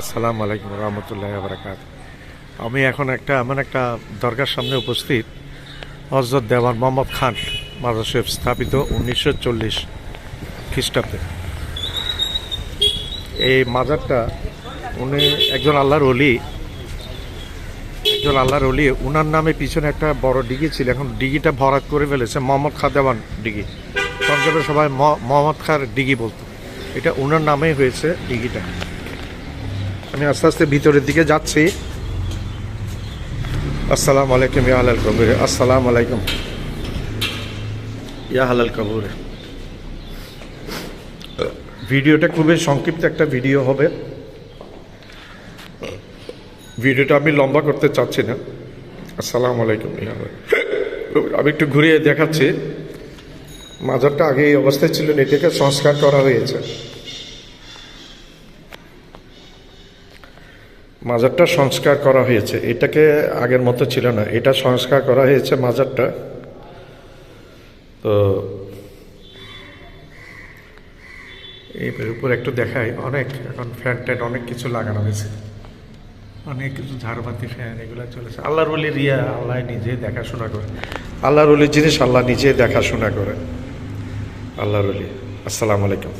আসসালামু আলাইকুম রহমতুল্লাহ বারাকাত। আমি এখন এমন একটা দরগার সামনে উপস্থিত। হযরত দেওয়ান মোহাম্মদ খান মাজার শরীফ স্থাপিত 1940 খ্রিস্টাব্দে। এই মাজারটা উনি একজন আল্লাহর অলি, উনার নামে পিছনে একটা বড় ডিগি ছিল। এখন ডিগিটা ভরাট করে ফেলেছে মোহাম্মদ খা দেওয়ান ডিগি, সংক্ষেপে সবাই মোহাম্মদ খার ডিগি বলতো। এটা উনার নামেই হয়েছে ডিগিটা। আমি আস্তে আস্তে ভিতরের দিকে যাচ্ছি। আসসালামু আলাইকুম ইয়া আহলাল কবর। আসসালামু আলাইকুম ইয়া আহলাল কবর। ভিডিওটা খুবই সংক্ষিপ্ত একটা ভিডিও হবে। ভিডিওটা আমি লম্বা করতে চাচ্ছি না। আসসালামু আলাইকুম ইয়া আহলাল কবর। আমি একটু ঘুরিয়ে দেখাচ্ছি। মাজারটা আগে এই অবস্থায় ছিল, এটাকে সংস্কার করা হয়েছে। মাজারটা সংস্কার করা হয়েছে, এটাকে আগের মতো ছিল না, এটা সংস্কার করা হয়েছে মাজারটা। তো এর উপর একটু দেখাই, অনেক এখন ফ্যান ট্যান অনেক কিছু লাগানো হয়েছে, অনেক কিছু ঝাড়বাতি ফ্যান এগুলো চলেছে। আল্লাহর ওলি রিয়া আল্লাহ নিজেই দেখাশোনা করে। আল্লাহর ওলির জিনিস আল্লাহ নিজেই দেখাশোনা করে। আল্লাহর ওলি। আসসালামু আলাইকুম।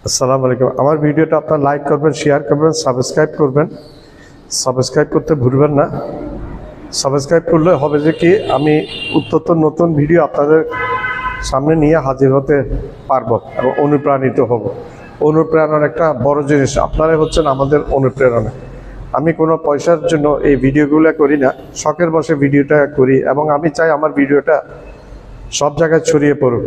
আসসালামু আলাইকুম। আমার ভিডিওটা আপনার লাইক করবেন, শেয়ার করবেন, সাবস্ক্রাইব করবেন। সাবস্ক্রাইব করতে ভুলবেন না। সাবস্ক্রাইব করলে হবে যে কি, আমি উত্তর নতুন ভিডিও আপনাদের সামনে নিয়ে হাজির হতে পারবো এবং অনুপ্রাণিত হব। অনুপ্রেরণার একটা বড় জিনিস আপনারাই হচ্ছেন আমাদের অনুপ্রেরণা। আমি কোনো পয়সার জন্য এই ভিডিওগুলো করি না, শখের বসে ভিডিওটা করি এবং আমি চাই আমার ভিডিওটা সব জায়গায় ছড়িয়ে পড়ুক।